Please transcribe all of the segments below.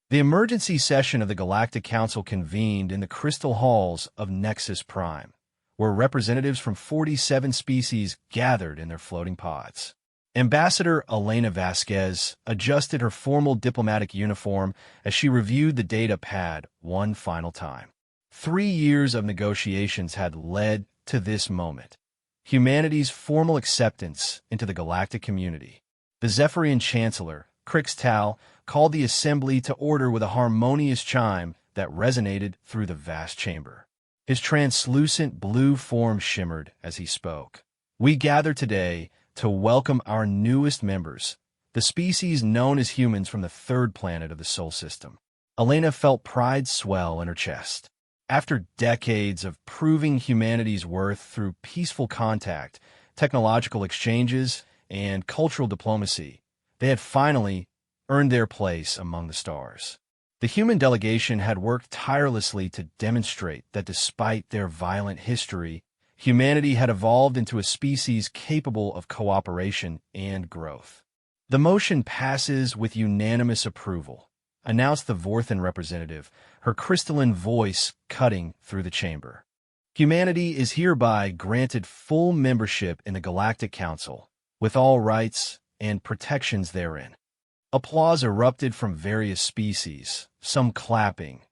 The emergency session of the Galactic Council convened in the crystal halls of Nexus Prime, where representatives from 47 species gathered in their floating pods. Ambassador Elena Vasquez adjusted her formal diplomatic uniform as she reviewed the data pad one final time. 3 years of negotiations had led to this moment, humanity's formal acceptance into the galactic community. The Zephyrian Chancellor, Crixtal, called the assembly to order with a harmonious chime that resonated through the vast chamber. His translucent blue form shimmered as he spoke. "We gather today to welcome our newest members, the species known as humans from the third planet of the Sol system." Elena felt pride swell in her chest. After decades of proving humanity's worth through peaceful contact, technological exchanges, and cultural diplomacy, they had finally earned their place among the stars. The human delegation had worked tirelessly to demonstrate that despite their violent history, humanity had evolved into a species capable of cooperation and growth. "The motion passes with unanimous approval," announced the Vorthan representative, her crystalline voice cutting through the chamber. "Humanity is hereby granted full membership in the Galactic Council, with all rights and protections therein." Applause erupted from various species, some clapping,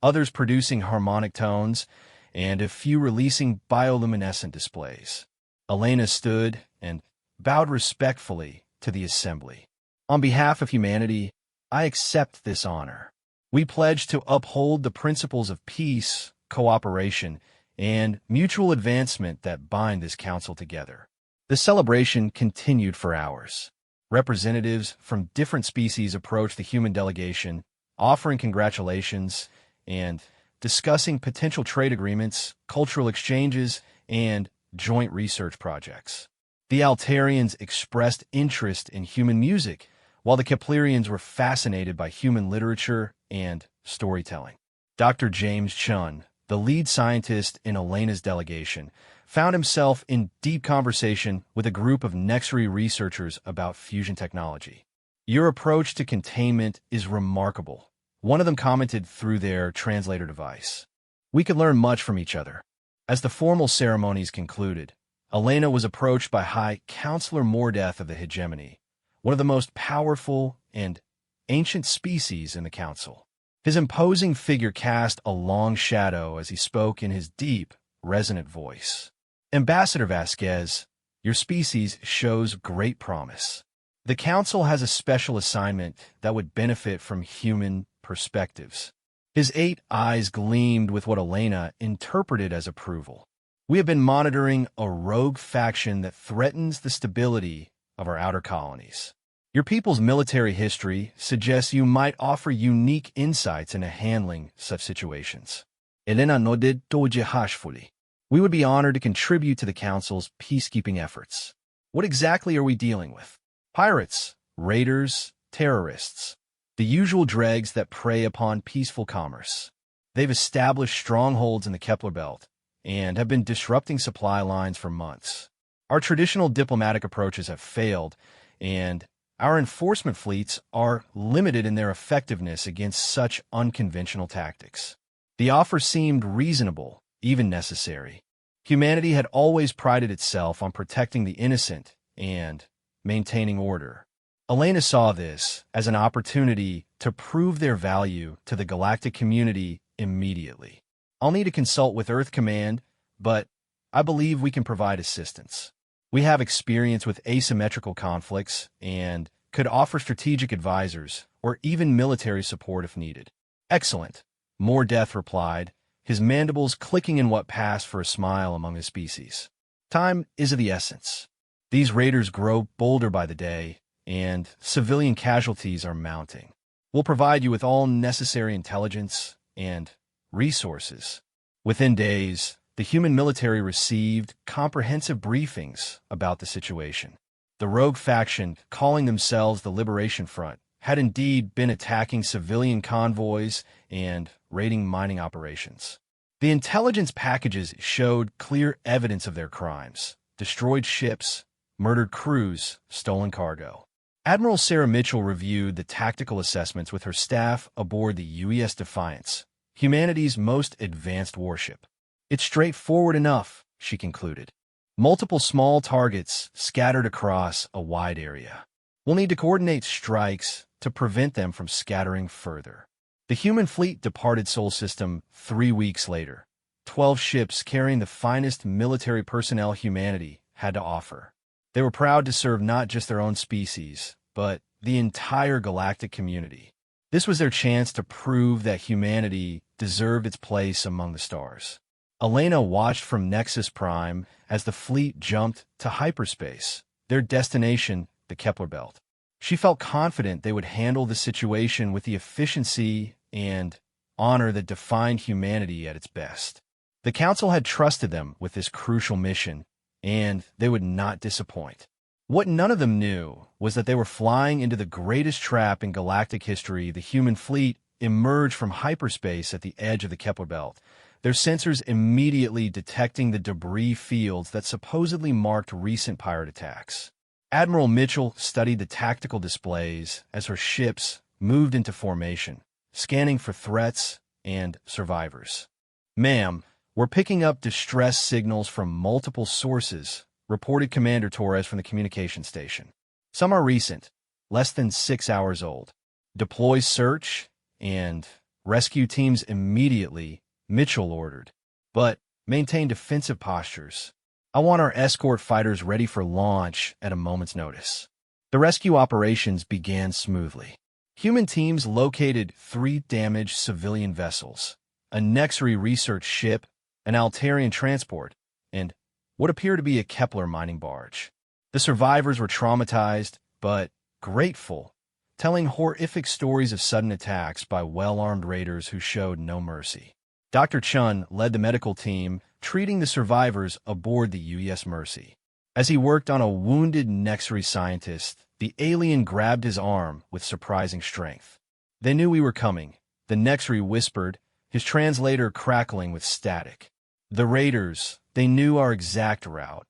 others producing harmonic tones, and a few releasing bioluminescent displays. Elena stood and bowed respectfully to the assembly. "On behalf of humanity, I accept this honor. We pledge to uphold the principles of peace, cooperation, and mutual advancement that bind this council together." The celebration continued for hours. Representatives from different species approached the human delegation, offering congratulations and discussing potential trade agreements, cultural exchanges, and joint research projects. The Altarians expressed interest in human music, while the Keplerians were fascinated by human literature and storytelling. Dr. James Chun, the lead scientist in Elena's delegation, found himself in deep conversation with a group of Nexury researchers about fusion technology. "Your approach to containment is remarkable," one of them commented through their translator device. "We could learn much from each other." As the formal ceremonies concluded, Elena was approached by High Counselor Mordeth of the Hegemony, one of the most powerful and ancient species in the Council. His imposing figure cast a long shadow as he spoke in his deep, resonant voice. "Ambassador Vasquez, your species shows great promise. The Council has a special assignment that would benefit from human perspectives." His 8 eyes gleamed with what Elena interpreted as approval. "We have been monitoring a rogue faction that threatens the stability of our outer colonies. Your people's military history suggests you might offer unique insights into handling such situations." Elena nodded hashfully. "We would be honored to contribute to the Council's peacekeeping efforts." "What exactly are we dealing with?" "Pirates, raiders, terrorists. The usual dregs that prey upon peaceful commerce. They've established strongholds in the Kepler Belt and have been disrupting supply lines for months. Our traditional diplomatic approaches have failed, and our enforcement fleets are limited in their effectiveness against such unconventional tactics." The offer seemed reasonable, even necessary. Humanity had always prided itself on protecting the innocent and maintaining order. Elena saw this as an opportunity to prove their value to the galactic community immediately. "I'll need to consult with Earth Command, but I believe we can provide assistance. We have experience with asymmetrical conflicts and could offer strategic advisors or even military support if needed." "Excellent," Mordeth replied, his mandibles clicking in what passed for a smile among the species. "Time is of the essence. These raiders grow bolder by the day, and civilian casualties are mounting. We'll provide you with all necessary intelligence and resources." Within days, the human military received comprehensive briefings about the situation. The rogue faction, calling themselves the Liberation Front, had indeed been attacking civilian convoys and raiding mining operations. The intelligence packages showed clear evidence of their crimes: destroyed ships, murdered crews, stolen cargo. Admiral Sarah Mitchell reviewed the tactical assessments with her staff aboard the UES Defiance, humanity's most advanced warship. "It's straightforward enough," she concluded. "Multiple small targets scattered across a wide area. We'll need to coordinate strikes to prevent them from scattering further." The human fleet departed Sol System 3 weeks later. 12 ships carrying the finest military personnel humanity had to offer. They were proud to serve not just their own species, but the entire galactic community. This was their chance to prove that humanity deserved its place among the stars. Elena watched from Nexus Prime as the fleet jumped to hyperspace, their destination, the Kepler Belt. She felt confident they would handle the situation with the efficiency and honor that defined humanity at its best. The Council had trusted them with this crucial mission, and they would not disappoint. What none of them knew was that they were flying into the greatest trap in galactic history. The human fleet emerged from hyperspace at the edge of the Kepler Belt, their sensors immediately detecting the debris fields that supposedly marked recent pirate attacks. Admiral Mitchell studied the tactical displays as her ships moved into formation, scanning for threats and survivors. "Ma'am, we're picking up distress signals from multiple sources," reported Commander Torres from the communication station. "Some are recent, less than 6 hours old. Deploy search and rescue teams immediately," Mitchell ordered, "but maintain defensive postures. I want our escort fighters ready for launch at a moment's notice." The rescue operations began smoothly. Human teams located 3 damaged civilian vessels, a Nexri research ship, an Altarian transport, and what appeared to be a Kepler mining barge. The survivors were traumatized, but grateful, telling horrific stories of sudden attacks by well-armed raiders who showed no mercy. Dr. Chun led the medical team, treating the survivors aboard the UES Mercy. As he worked on a wounded Nexri scientist, the alien grabbed his arm with surprising strength. "They knew we were coming," the Nexri whispered, his translator crackling with static. "The raiders, they knew our exact route,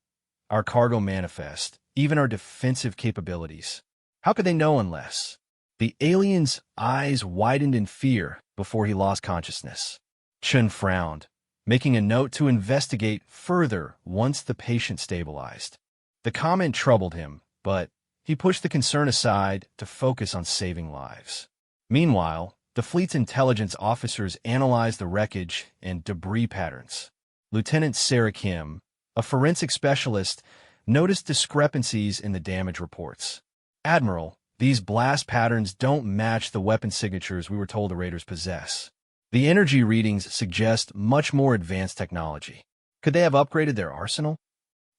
our cargo manifest, even our defensive capabilities. How could they know unless?" The alien's eyes widened in fear before he lost consciousness. Chun frowned, making a note to investigate further once the patient stabilized. The comment troubled him, but he pushed the concern aside to focus on saving lives. Meanwhile, the fleet's intelligence officers analyzed the wreckage and debris patterns. Lieutenant Sarah Kim, a forensic specialist, noticed discrepancies in the damage reports. "Admiral, these blast patterns don't match the weapon signatures we were told the raiders possess. The energy readings suggest much more advanced technology. Could they have upgraded their arsenal?"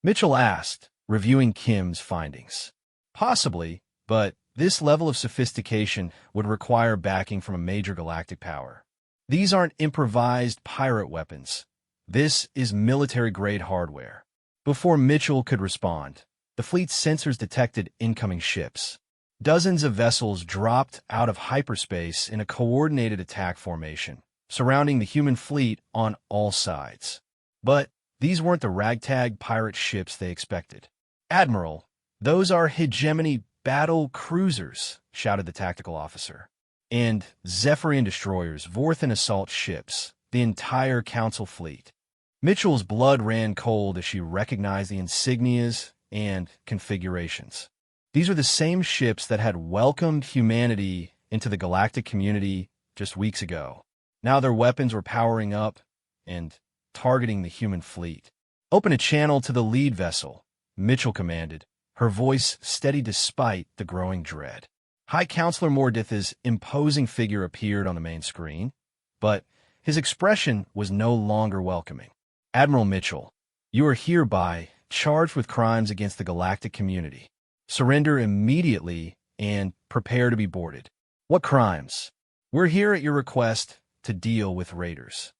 Mitchell asked, reviewing Kim's findings. "Possibly, but this level of sophistication would require backing from a major galactic power. These aren't improvised pirate weapons. This is military-grade hardware." Before Mitchell could respond, the fleet's sensors detected incoming ships. Dozens of vessels dropped out of hyperspace in a coordinated attack formation, surrounding the human fleet on all sides. But these weren't the ragtag pirate ships they expected. "Admiral, those are hegemony battle cruisers," shouted the tactical officer. "And Zephyrian destroyers, Vorthan assault ships, the entire Council fleet." Mitchell's blood ran cold as she recognized the insignias and configurations. These were the same ships that had welcomed humanity into the galactic community just weeks ago. Now their weapons were powering up and targeting the human fleet. "Open a channel to the lead vessel," Mitchell commanded, her voice steady despite the growing dread. High Counselor Mordith's imposing figure appeared on the main screen, but his expression was no longer welcoming. "Admiral Mitchell, you are hereby charged with crimes against the galactic community. Surrender immediately and prepare to be boarded." "What crimes?" "We're here at your request to deal with raiders.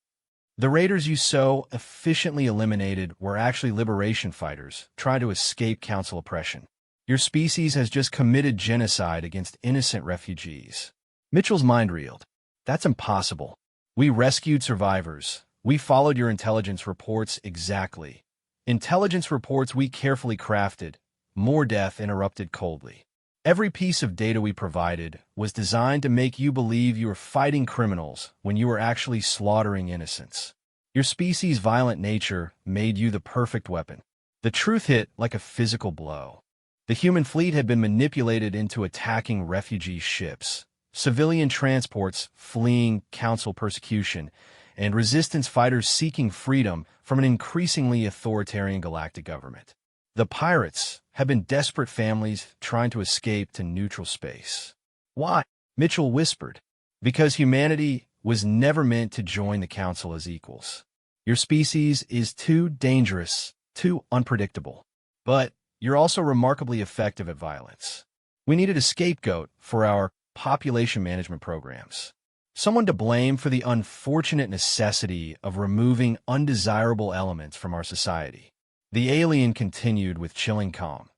The raiders you so efficiently eliminated were actually liberation fighters trying to escape Council oppression. Your species has just committed genocide against innocent refugees." Mitchell's mind reeled. "That's impossible. We rescued survivors. We followed your intelligence reports exactly. Intelligence reports we carefully crafted," More Death interrupted coldly. Every piece of data we provided was designed to make you believe you were fighting criminals when you were actually slaughtering innocents. Your species' violent nature made you the perfect weapon. The truth hit like a physical blow. The human fleet had been manipulated into attacking refugee ships, civilian transports fleeing council persecution, and resistance fighters seeking freedom from an increasingly authoritarian galactic government. The pirates had been desperate families trying to escape to neutral space. Why? Mitchell whispered. Because humanity was never meant to join the council as equals. Your species is too dangerous, too unpredictable. But you're also remarkably effective at violence. We needed a scapegoat for our population management programs. Someone to blame for the unfortunate necessity of removing undesirable elements from our society. The alien continued with chilling calm.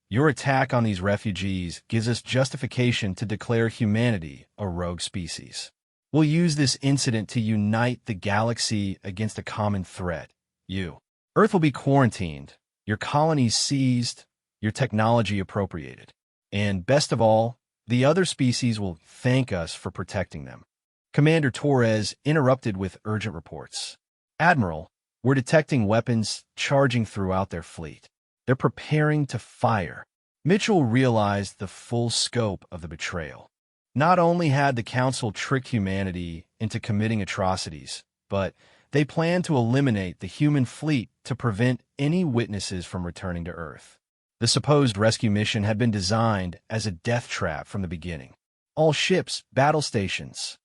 Your attack on these refugees gives us justification to declare humanity a rogue species. We'll use this incident to unite the galaxy against a common threat. You. Earth will be quarantined, your colonies seized, your technology appropriated. And best of all, the other species will thank us for protecting them. Commander Torres interrupted with urgent reports. Admiral, we're detecting weapons charging throughout their fleet. They're preparing to fire. Mitchell realized the full scope of the betrayal. Not only had the Council tricked humanity into committing atrocities, but they planned to eliminate the human fleet to prevent any witnesses from returning to Earth. The supposed rescue mission had been designed as a death trap from the beginning. All ships, battle stations.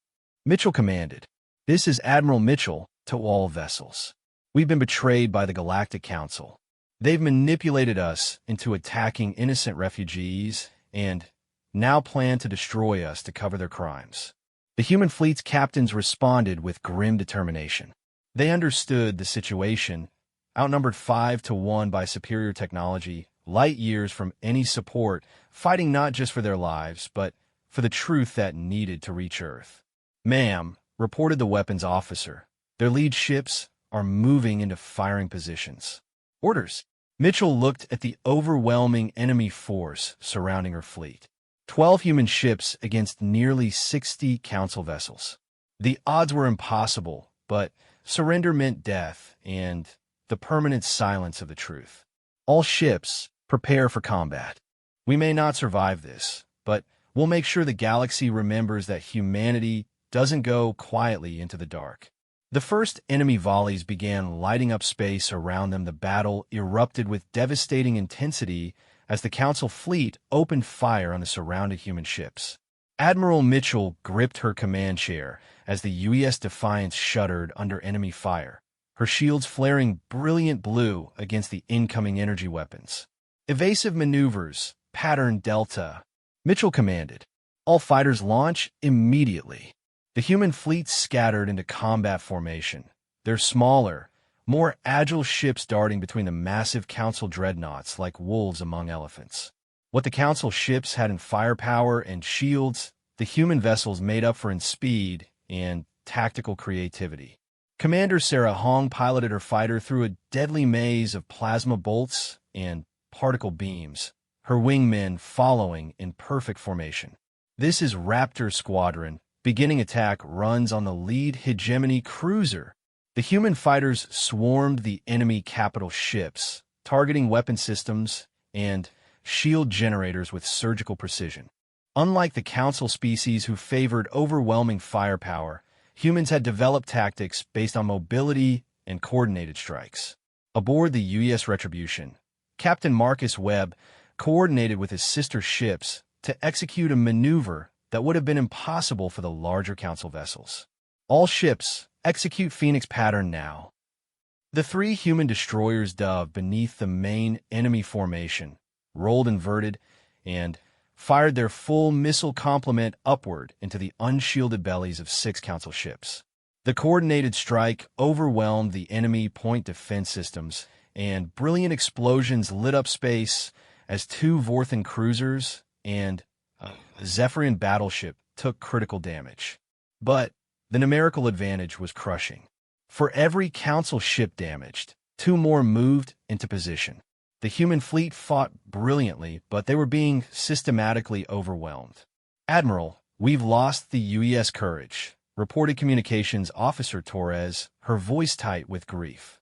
Mitchell commanded. This is Admiral Mitchell to all vessels. We've been betrayed by the Galactic Council. They've manipulated us into attacking innocent refugees and now plan to destroy us to cover their crimes. The human fleet's captains responded with grim determination. They understood the situation, outnumbered 5-1 by superior technology, light years from any support, fighting not just for their lives, but for the truth that needed to reach Earth. Ma'am, reported the weapons officer, their lead ships are moving into firing positions. Orders. Mitchell looked at the overwhelming enemy force surrounding her fleet. 12 human ships against nearly 60 council vessels. The odds were impossible, but surrender meant death and the permanent silence of the truth. All ships, prepare for combat. We may not survive this, but we'll make sure the galaxy remembers that humanity doesn't go quietly into the dark. The first enemy volleys began lighting up space around them. The battle erupted with devastating intensity as the Council fleet opened fire on the surrounded human ships. Admiral Mitchell gripped her command chair as the UES Defiance shuddered under enemy fire, her shields flaring brilliant blue against the incoming energy weapons. Evasive maneuvers, pattern Delta. Mitchell commanded. All fighters launch immediately. The human fleet scattered into combat formation, their smaller, more agile ships darting between the massive Council dreadnoughts like wolves among elephants. What the Council ships had in firepower and shields, the human vessels made up for in speed and tactical creativity. Commander Sarah Hong piloted her fighter through a deadly maze of plasma bolts and particle beams, her wingmen following in perfect formation. This is Raptor Squadron. Beginning attack runs on the lead hegemony cruiser. The human fighters swarmed the enemy capital ships, targeting weapon systems and shield generators with surgical precision. Unlike the Council species who favored overwhelming firepower, humans had developed tactics based on mobility and coordinated strikes. Aboard the UES Retribution, Captain Marcus Webb coordinated with his sister ships to execute a maneuver that would have been impossible for the larger Council vessels. All ships, execute Phoenix pattern now. The 3 human destroyers dove beneath the main enemy formation, rolled inverted, and fired their full missile complement upward into the unshielded bellies of 6 Council ships. The coordinated strike overwhelmed the enemy point defense systems, and brilliant explosions lit up space as 2 Vorthan cruisers and a Zephyrian battleship took critical damage. But the numerical advantage was crushing. For every Council ship damaged, 2 more moved into position. The human fleet fought brilliantly, but they were being systematically overwhelmed. "Admiral, we've lost the UES Courage," reported communications officer Torres, her voice tight with grief.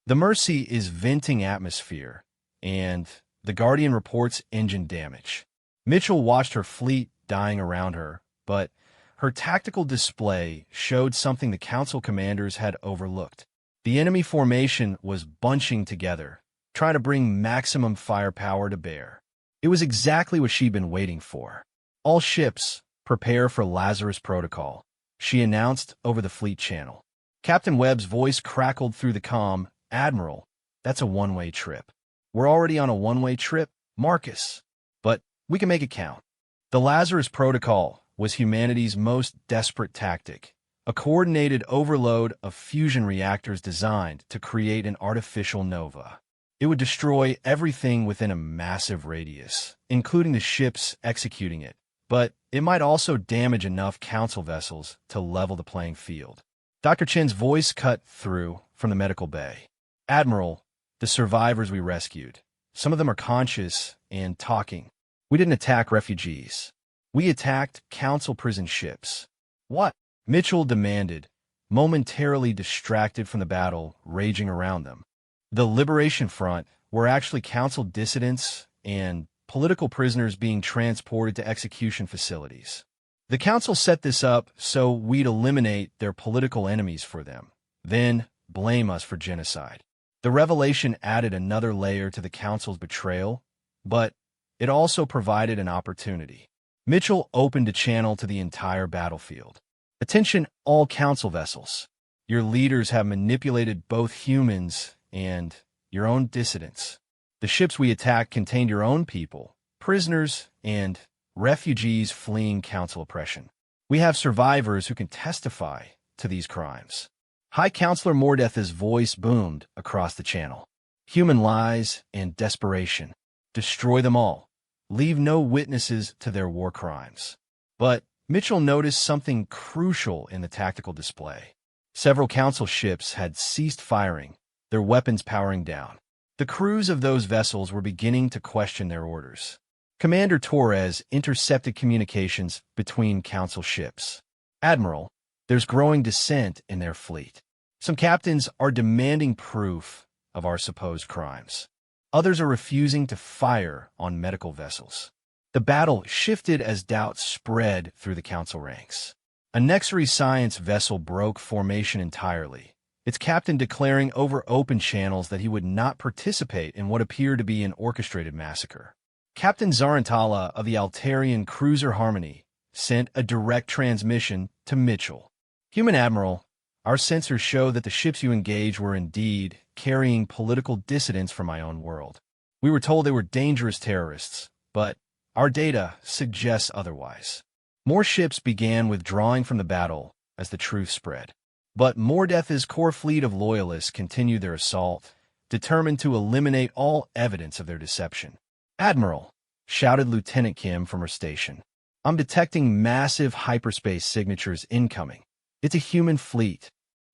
"The Mercy is venting atmosphere, and the Guardian reports engine damage." Mitchell watched her fleet dying around her, but her tactical display showed something the Council commanders had overlooked. The enemy formation was bunching together, trying to bring maximum firepower to bear. It was exactly what she'd been waiting for. "All ships, prepare for Lazarus Protocol," she announced over the fleet channel. Captain Webb's voice crackled through the comm. "Admiral, that's a one-way trip." "We're already on a one-way trip, Marcus. But we can make it count." The Lazarus Protocol was humanity's most desperate tactic, a coordinated overload of fusion reactors designed to create an artificial nova. It would destroy everything within a massive radius, including the ships executing it, but it might also damage enough Council vessels to level the playing field. Dr. Chen's voice cut through from the medical bay. "Admiral, the survivors we rescued, some of them are conscious and talking. We didn't attack refugees. We attacked Council prison ships." "What?" Mitchell demanded, momentarily distracted from the battle raging around them. "The Liberation Front were actually Council dissidents and political prisoners being transported to execution facilities. The Council set this up so we'd eliminate their political enemies for them, then blame us for genocide." The revelation added another layer to the Council's betrayal, but it also provided an opportunity. Mitchell opened a channel to the entire battlefield. "Attention, all Council vessels. Your leaders have manipulated both humans and your own dissidents. The ships we attacked contained your own people, prisoners, and refugees fleeing Council oppression. We have survivors who can testify to these crimes." High Counselor Mordeth's voice boomed across the channel. "Human lies and desperation. Destroy them all. Leave no witnesses to their war crimes." But Mitchell noticed something crucial in the tactical display. Several Council ships had ceased firing, their weapons powering down. The crews of those vessels were beginning to question their orders. Commander Torres intercepted communications between Council ships. "Admiral, there's growing dissent in their fleet. Some captains are demanding proof of our supposed crimes. Others are refusing to fire on medical vessels." The battle shifted as doubts spread through the Council ranks. A Nexary science vessel broke formation entirely, its captain declaring over open channels that he would not participate in what appeared to be an orchestrated massacre. Captain Zarantala of the Altarian cruiser Harmony sent a direct transmission to Mitchell. "Human Admiral, our sensors show that the ships you engaged were indeed carrying political dissidents from my own world. We were told they were dangerous terrorists, but our data suggests otherwise." More ships began withdrawing from the battle as the truth spread. But Mordeth's core fleet of loyalists continued their assault, determined to eliminate all evidence of their deception. "Admiral," shouted Lieutenant Kim from her station, "I'm detecting massive hyperspace signatures incoming. It's a human fleet."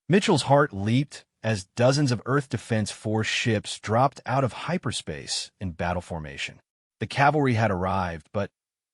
Mitchell's heart leaped as dozens of Earth Defense Force ships dropped out of hyperspace in battle formation. The cavalry had arrived, but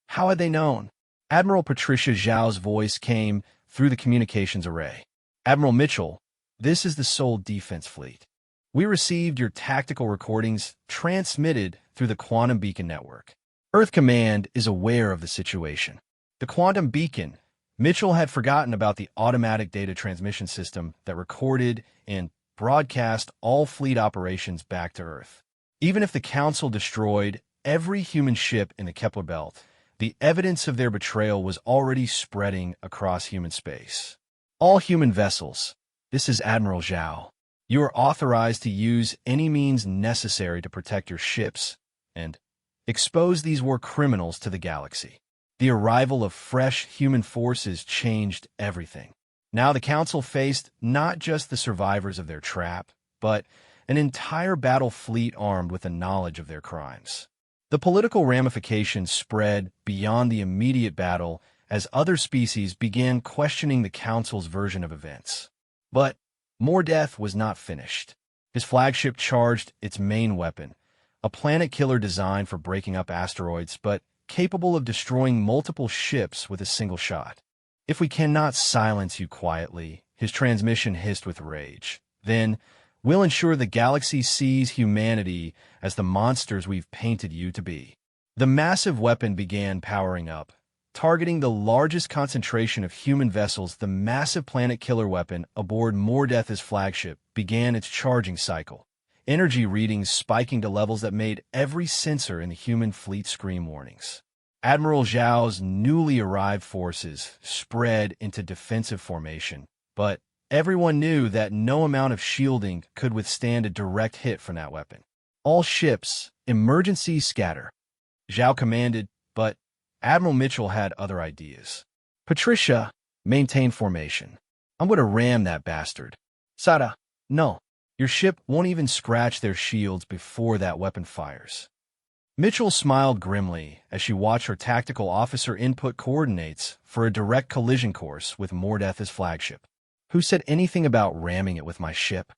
how had they known? Admiral Patricia Zhao's voice came through the communications array. "Admiral Mitchell, this is the Seoul Defense Fleet. We received your tactical recordings transmitted through the Quantum Beacon Network. Earth Command is aware of the situation." The Quantum Beacon. Mitchell had forgotten about the automatic data transmission system that recorded and broadcast all fleet operations back to Earth. Even if the Council destroyed every human ship in the Kepler Belt, the evidence of their betrayal was already spreading across human space. "All human vessels, this is Admiral Zhao. You are authorized to use any means necessary to protect your ships and expose these war criminals to the galaxy." The arrival of fresh human forces changed everything. Now the Council faced not just the survivors of their trap, but an entire battle fleet armed with the knowledge of their crimes. The political ramifications spread beyond the immediate battle as other species began questioning the Council's version of events. But Mordeth was not finished. His flagship charged its main weapon, a planet killer designed for breaking up asteroids, but capable of destroying multiple ships with a single shot. "If we cannot silence you quietly," his transmission hissed with rage, "then we'll ensure the galaxy sees humanity as the monsters we've painted you to be." The massive weapon began powering up. Targeting the largest concentration of human vessels, the massive planet killer weapon aboard Mordeth's flagship began its charging cycle, energy readings spiking to levels that made every sensor in the human fleet scream warnings. Admiral Zhao's newly arrived forces spread into defensive formation, but everyone knew that no amount of shielding could withstand a direct hit from that weapon. "All ships, emergency scatter," Zhao commanded, but Admiral Mitchell had other ideas. "Patricia, maintain formation. I'm going to ram that bastard." "Sada, no. Your ship won't even scratch their shields before that weapon fires." Mitchell smiled grimly as she watched her tactical officer input coordinates for a direct collision course with Mordeth's flagship. "Who said anything about ramming it with my ship?"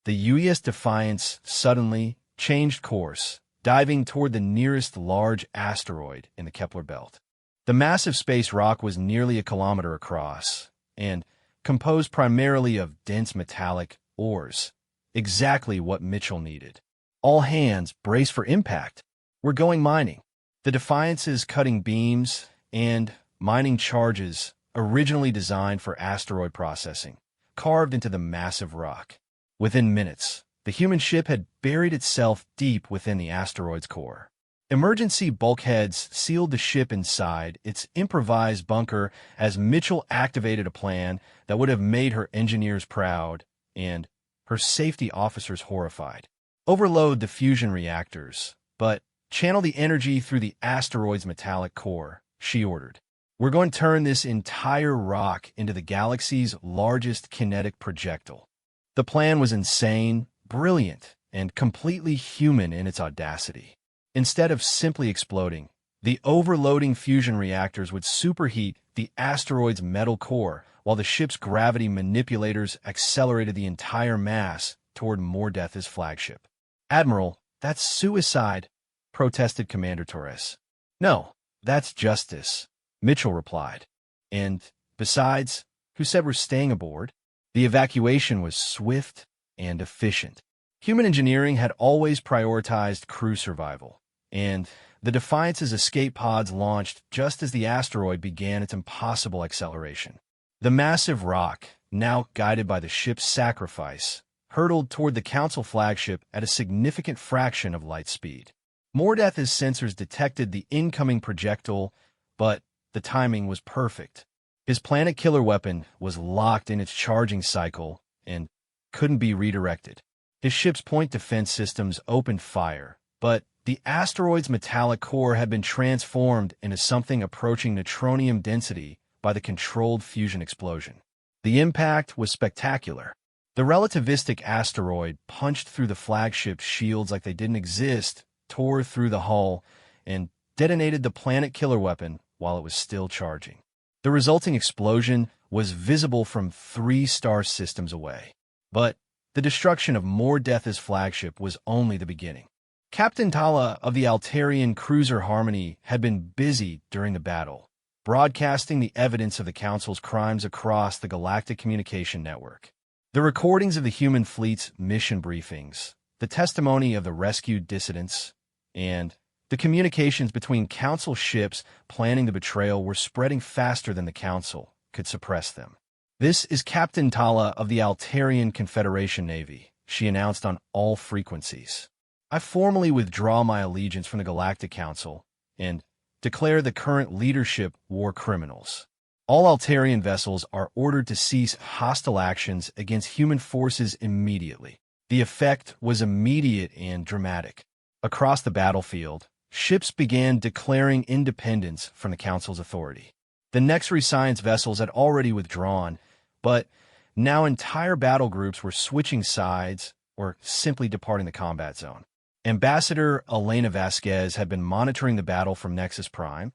The UES Defiance suddenly changed course, diving toward the nearest large asteroid in the Kepler belt. The massive space rock was nearly a kilometer across and composed primarily of dense metallic ores, exactly what Mitchell needed. "All hands, brace for impact. We're going mining." The Defiance's cutting beams and mining charges, originally designed for asteroid processing, carved into the massive rock. Within minutes, the human ship had buried itself deep within the asteroid's core. Emergency bulkheads sealed the ship inside its improvised bunker as Mitchell activated a plan that would have made her engineers proud and her safety officers horrified. "Overload the fusion reactors, but channel the energy through the asteroid's metallic core," she ordered. "We're going to turn this entire rock into the galaxy's largest kinetic projectile." The plan was insane, brilliant, and completely human in its audacity. Instead of simply exploding, the overloading fusion reactors would superheat the asteroid's metal core, while the ship's gravity manipulators accelerated the entire mass toward Mordeth's flagship. "Admiral, that's suicide," protested Commander Torres. "No, that's justice," Mitchell replied. "And besides, who said we're staying aboard?" The evacuation was swift and efficient. Human engineering had always prioritized crew survival, and the Defiance's escape pods launched just as the asteroid began its impossible acceleration. The massive rock, now guided by the ship's sacrifice, hurtled toward the Council flagship at a significant fraction of light speed. Mordeth's sensors detected the incoming projectile, but the timing was perfect. His planet killer weapon was locked in its charging cycle and couldn't be redirected. His ship's point defense systems opened fire, but the asteroid's metallic core had been transformed into something approaching neutronium density by the controlled fusion explosion. The impact was spectacular. The relativistic asteroid punched through the flagship's shields like they didn't exist, tore through the hull, and detonated the planet killer weapon while it was still charging. The resulting explosion was visible from 3 star systems away. But the destruction of Mordeth's flagship was only the beginning. Captain Tala of the Altarian cruiser Harmony had been busy during the battle, broadcasting the evidence of the Council's crimes across the galactic communication network. The recordings of the human fleet's mission briefings, the testimony of the rescued dissidents, and the communications between Council ships planning the betrayal were spreading faster than the Council could suppress them. "This is Captain Tala of the Altarian Confederation Navy," she announced on all frequencies. "I formally withdraw my allegiance from the Galactic Council and declare the current leadership war criminals. All Altarian vessels are ordered to cease hostile actions against human forces immediately." The effect was immediate and dramatic. Across the battlefield, ships began declaring independence from the Council's authority. The Nexury Science vessels had already withdrawn, but now entire battle groups were switching sides or simply departing the combat zone. Ambassador Elena Vasquez had been monitoring the battle from Nexus Prime,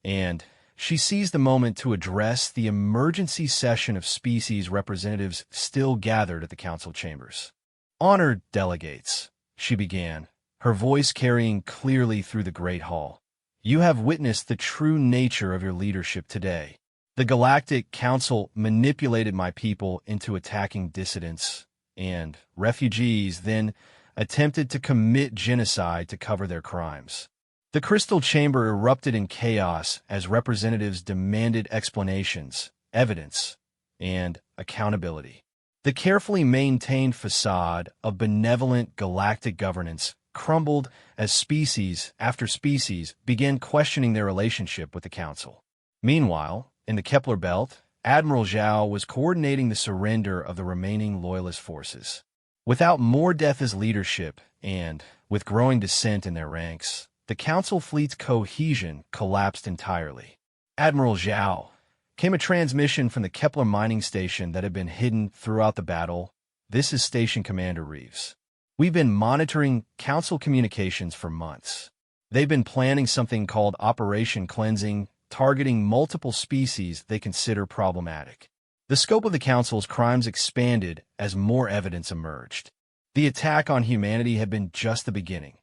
and she seized the moment to address the emergency session of species representatives still gathered at the Council chambers. "Honored delegates," she began, her voice carrying clearly through the Great Hall. "You have witnessed the true nature of your leadership today. The Galactic Council manipulated my people into attacking dissidents and refugees, then attempted to commit genocide to cover their crimes. The Crystal Chamber erupted in chaos as representatives demanded explanations, evidence, and accountability. The carefully maintained facade of benevolent galactic governance crumbled as species after species began questioning their relationship with the Council. Meanwhile, in the Kepler Belt, Admiral Zhao was coordinating the surrender of the remaining Loyalist forces. Without more death as leadership, and with growing dissent in their ranks, the Council fleet's cohesion collapsed entirely. "Admiral Zhao," came a transmission from the Kepler mining station that had been hidden throughout the battle. "This is Station Commander Reeves. We've been monitoring Council communications for months. They've been planning something called Operation Cleansing, targeting multiple species they consider problematic." The scope of the Council's crimes expanded as more evidence emerged. The attack on humanity had been just the beginning.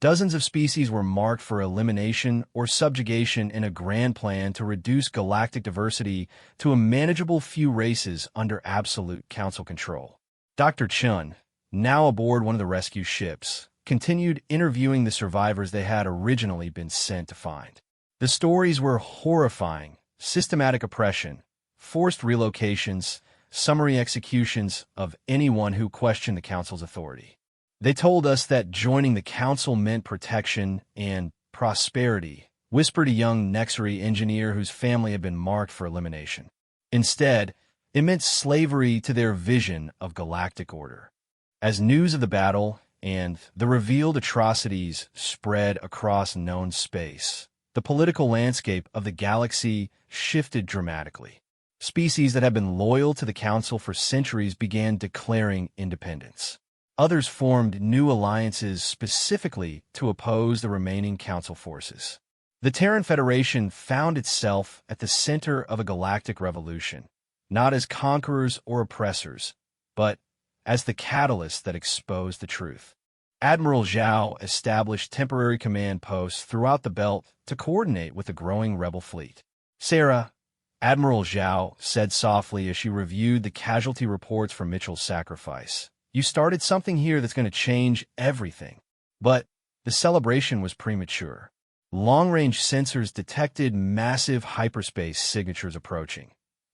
Dozens of species were marked for elimination or subjugation in a grand plan to reduce galactic diversity to a manageable few races under absolute Council control. Dr. Chun, now aboard one of the rescue ships, continued interviewing the survivors they had originally been sent to find. The stories were horrifying: systematic oppression, forced relocations, summary executions of anyone who questioned the Council's authority. "They told us that joining the Council meant protection and prosperity," whispered a young Nexary engineer whose family had been marked for elimination. "Instead, it meant slavery to their vision of galactic order." As news of the battle and the revealed atrocities spread across known space, the political landscape of the galaxy shifted dramatically. Species that had been loyal to the Council for centuries began declaring independence. Others formed new alliances specifically to oppose the remaining Council forces. The Terran Federation found itself at the center of a galactic revolution, not as conquerors or oppressors, but as the catalyst that exposed the truth. Admiral Zhao established temporary command posts throughout the belt to coordinate with the growing rebel fleet. "Sarah," Admiral Zhao said softly as she reviewed the casualty reports from Mitchell's sacrifice, "you started something here that's going to change everything." But the celebration was premature. Long-range sensors detected massive hyperspace signatures approaching.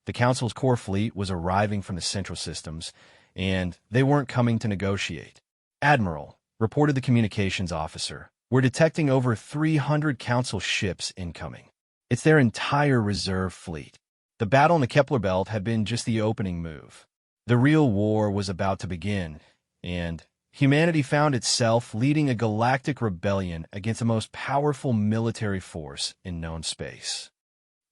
The Council's core fleet was arriving from the central systems, and they weren't coming to negotiate. "Admiral," reported the communications officer, "we're detecting over 300 Council ships incoming. It's their entire reserve fleet." The battle in the Kepler Belt had been just the opening move. The real war was about to begin, and humanity found itself leading a galactic rebellion against the most powerful military force in known space.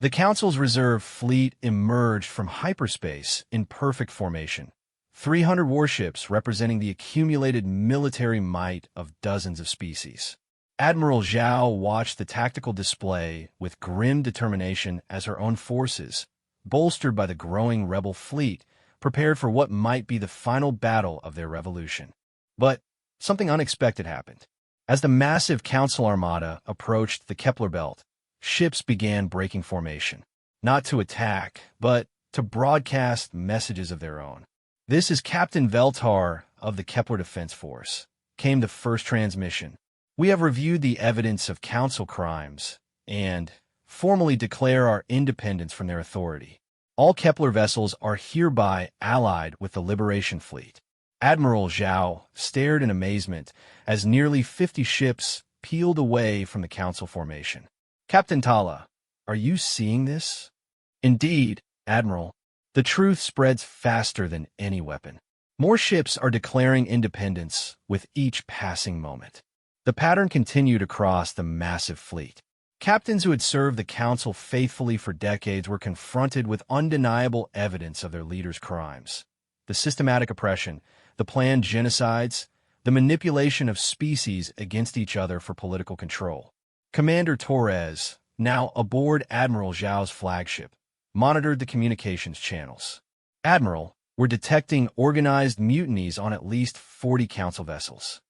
The Council's reserve fleet emerged from hyperspace in perfect formation. 300 warships representing the accumulated military might of dozens of species. Admiral Zhao watched the tactical display with grim determination as her own forces, bolstered by the growing rebel fleet, prepared for what might be the final battle of their revolution. But something unexpected happened. As the massive Council armada approached the Kepler Belt, ships began breaking formation, not to attack, but to broadcast messages of their own. "This is Captain Veltar of the Kepler Defense Force," came the first transmission. "We have reviewed the evidence of Council crimes and formally declare our independence from their authority. All Kepler vessels are hereby allied with the Liberation Fleet." Admiral Zhao stared in amazement as nearly 50 ships peeled away from the Council formation. "Captain Tala, are you seeing this?" "Indeed, Admiral. The truth spreads faster than any weapon. More ships are declaring independence with each passing moment." The pattern continued across the massive fleet. Captains who had served the Council faithfully for decades were confronted with undeniable evidence of their leaders' crimes. The systematic oppression, the planned genocides, the manipulation of species against each other for political control. Commander Torres, now aboard Admiral Zhao's flagship, monitored the communications channels. "Admiral, we're detecting organized mutinies on at least 40 Council vessels."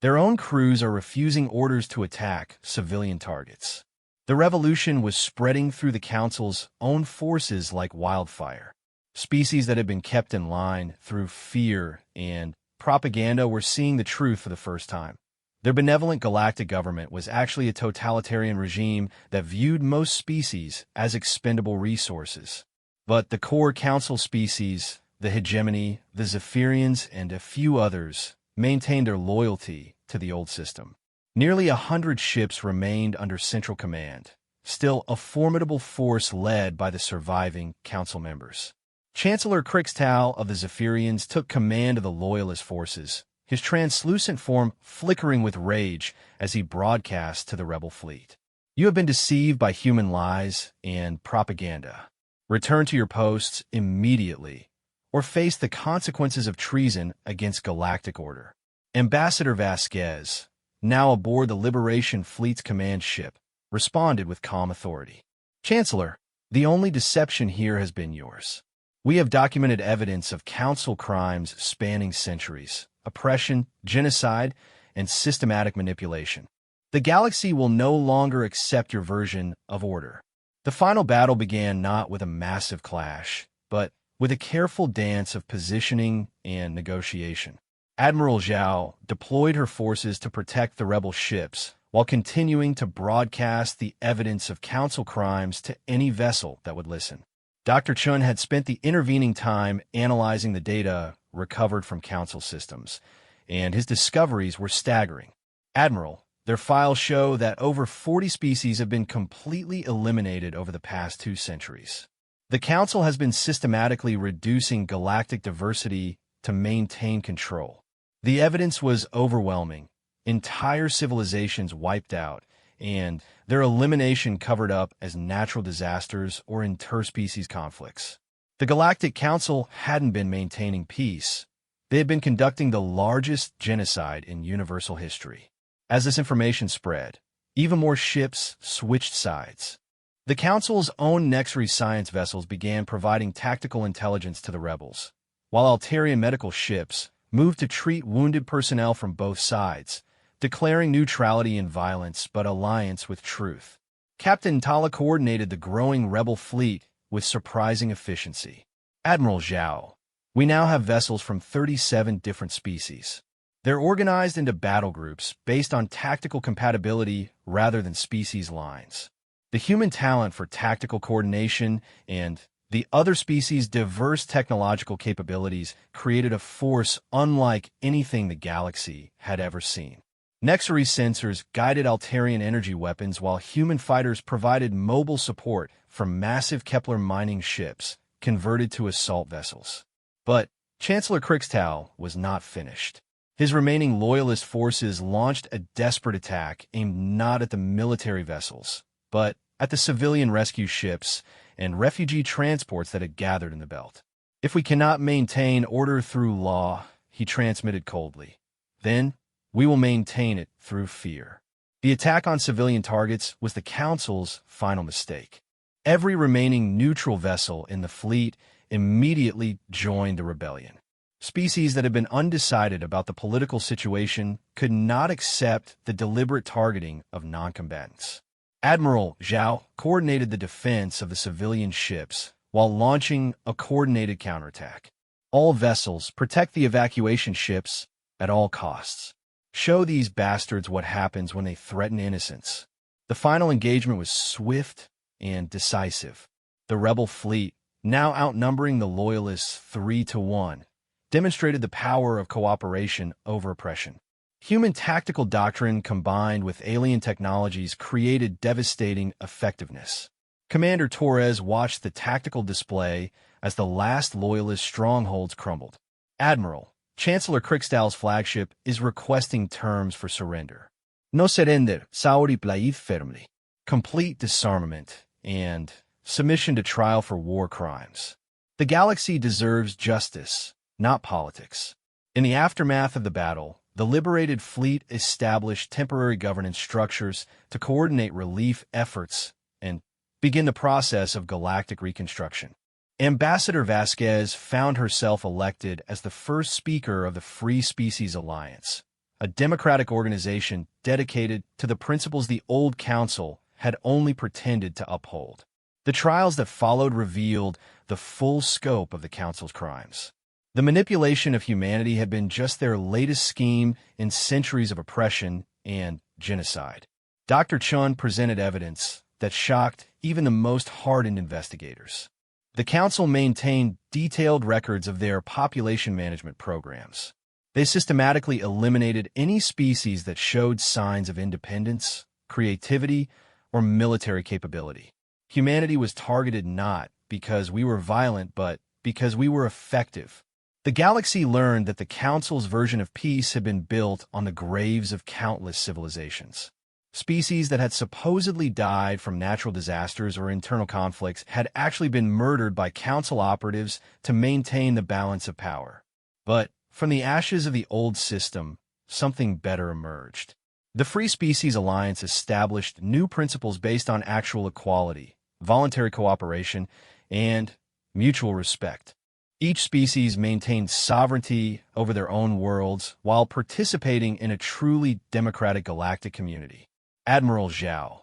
Their own crews are refusing orders to attack civilian targets. The revolution was spreading through the Council's own forces like wildfire. Species that had been kept in line through fear and propaganda were seeing the truth for the first time. Their benevolent galactic government was actually a totalitarian regime that viewed most species as expendable resources. But the core Council species, the hegemony, the Zephyrians, and a few others, maintained their loyalty to the old system. Nearly 100 ships remained under central command, still a formidable force led by the surviving Council members. Chancellor Crixtal of the Zephyrians took command of the Loyalist forces, his translucent form flickering with rage as he broadcast to the rebel fleet. You have been deceived by human lies and propaganda. Return to your posts immediately, or face the consequences of treason against galactic order. Ambassador Vasquez, now aboard the Liberation Fleet's command ship, responded with calm authority. Chancellor, the only deception here has been yours. We have documented evidence of Council crimes spanning centuries, oppression, genocide, and systematic manipulation. The galaxy will no longer accept your version of order. The final battle began not with a massive clash, but with a careful dance of positioning and negotiation. Admiral Zhao deployed her forces to protect the rebel ships while continuing to broadcast the evidence of Council crimes to any vessel that would listen. Dr. Chun had spent the intervening time analyzing the data recovered from Council systems, and his discoveries were staggering. Admiral, their files show that over 40 species have been completely eliminated over the past 2 centuries. The Council has been systematically reducing galactic diversity to maintain control. The evidence was overwhelming. Entire civilizations wiped out, and their elimination covered up as natural disasters or interspecies conflicts. The Galactic Council hadn't been maintaining peace. They had been conducting the largest genocide in universal history. As this information spread, even more ships switched sides. The Council's own Nexury science vessels began providing tactical intelligence to the rebels, while Altarian medical ships moved to treat wounded personnel from both sides, declaring neutrality in violence but alliance with truth. Captain Tala coordinated the growing rebel fleet with surprising efficiency. Admiral Zhao, we now have vessels from 37 different species. They're organized into battle groups based on tactical compatibility rather than species lines. The human talent for tactical coordination and the other species' diverse technological capabilities created a force unlike anything the galaxy had ever seen. Nexury sensors guided Altarian energy weapons while human fighters provided mobile support from massive Kepler mining ships converted to assault vessels. But Chancellor Crixtal was not finished. His remaining loyalist forces launched a desperate attack aimed not at the military vessels, but at the civilian rescue ships and refugee transports that had gathered in the belt. If we cannot maintain order through law, he transmitted coldly, then we will maintain it through fear. The attack on civilian targets was the Council's final mistake. Every remaining neutral vessel in the fleet immediately joined the rebellion. Species that had been undecided about the political situation could not accept the deliberate targeting of non-combatants. Admiral Zhao coordinated the defense of the civilian ships while launching a coordinated counterattack. All vessels protect the evacuation ships at all costs. Show these bastards what happens when they threaten innocents. The final engagement was swift and decisive. The rebel fleet, now outnumbering the loyalists 3-1, demonstrated the power of cooperation over oppression. Human tactical doctrine combined with alien technologies created devastating effectiveness. Commander Torres watched the tactical display as the last loyalist strongholds crumbled. Admiral, Chancellor Crixtal's flagship is requesting terms for surrender. No se render, sauri plaid firmly. Complete disarmament and submission to trial for war crimes. The galaxy deserves justice, not politics. In the aftermath of the battle, the liberated fleet established temporary governance structures to coordinate relief efforts and begin the process of galactic reconstruction. Ambassador Vasquez found herself elected as the first speaker of the Free Species Alliance, a democratic organization dedicated to the principles the old council had only pretended to uphold. The trials that followed revealed the full scope of the council's crimes. The manipulation of humanity had been just their latest scheme in centuries of oppression and genocide. Dr. Chun presented evidence that shocked even the most hardened investigators. The council maintained detailed records of their population management programs. They systematically eliminated any species that showed signs of independence, creativity, or military capability. Humanity was targeted not because we were violent, but because we were effective. The galaxy learned that the Council's version of peace had been built on the graves of countless civilizations. Species that had supposedly died from natural disasters or internal conflicts had actually been murdered by Council operatives to maintain the balance of power. But from the ashes of the old system, something better emerged. The Free Species Alliance established new principles based on actual equality, voluntary cooperation, and mutual respect. Each species maintained sovereignty over their own worlds while participating in a truly democratic galactic community. Admiral Zhao,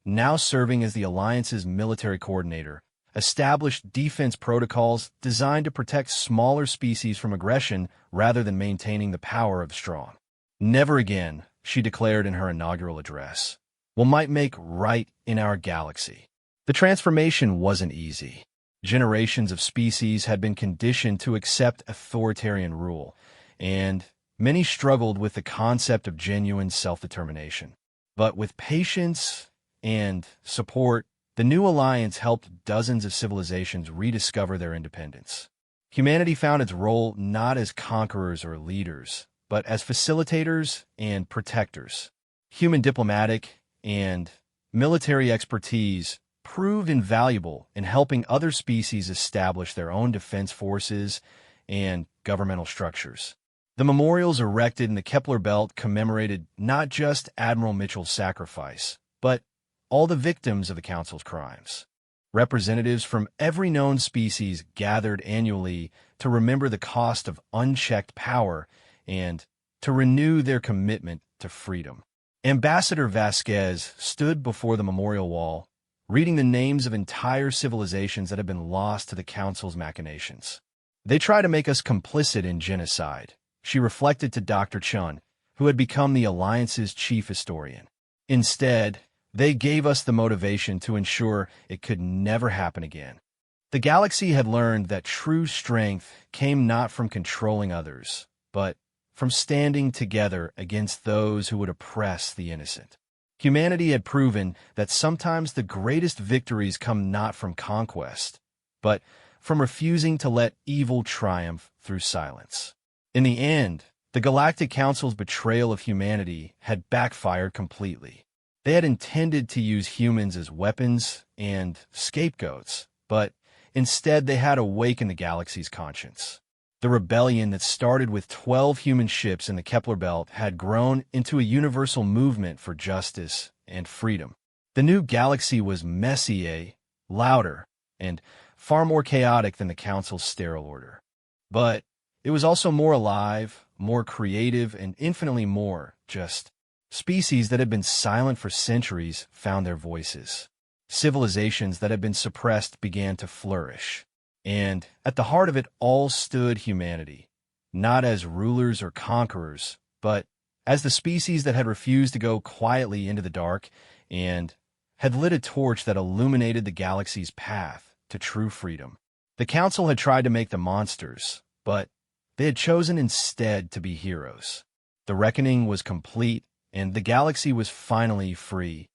now serving as the Alliance's military coordinator, established defense protocols designed to protect smaller species from aggression rather than maintaining the power of the strong. Never again, she declared in her inaugural address, will might make right in our galaxy. The transformation wasn't easy. Generations of species had been conditioned to accept authoritarian rule, and many struggled with the concept of genuine self-determination. But with patience and support, the new alliance helped dozens of civilizations rediscover their independence. Humanity found its role not as conquerors or leaders, but as facilitators and protectors. Human diplomatic and military expertise proved invaluable in helping other species establish their own defense forces and governmental structures. The memorials erected in the Kepler Belt commemorated not just Admiral Mitchell's sacrifice, but all the victims of the Council's crimes. Representatives from every known species gathered annually to remember the cost of unchecked power and to renew their commitment to freedom. Ambassador Vasquez stood before the memorial wall, reading the names of entire civilizations that had been lost to the Council's machinations. They try to make us complicit in genocide, she reflected to Dr. Chun, who had become the Alliance's chief historian. Instead, they gave us the motivation to ensure it could never happen again. The galaxy had learned that true strength came not from controlling others, but from standing together against those who would oppress the innocent. Humanity had proven that sometimes the greatest victories come not from conquest, but from refusing to let evil triumph through silence. In the end, the Galactic Council's betrayal of humanity had backfired completely. They had intended to use humans as weapons and scapegoats, but instead they had awakened the galaxy's conscience. The rebellion that started with 12 human ships in the Kepler Belt had grown into a universal movement for justice and freedom. The new galaxy was messier, louder, and far more chaotic than the Council's sterile order. But it was also more alive, more creative, and infinitely more just. Species that had been silent for centuries found their voices. Civilizations that had been suppressed began to flourish. And at the heart of it all stood humanity, not as rulers or conquerors, but as the species that had refused to go quietly into the dark and had lit a torch that illuminated the galaxy's path to true freedom. The Council had tried to make them monsters, but they had chosen instead to be heroes. The reckoning was complete, and the galaxy was finally free,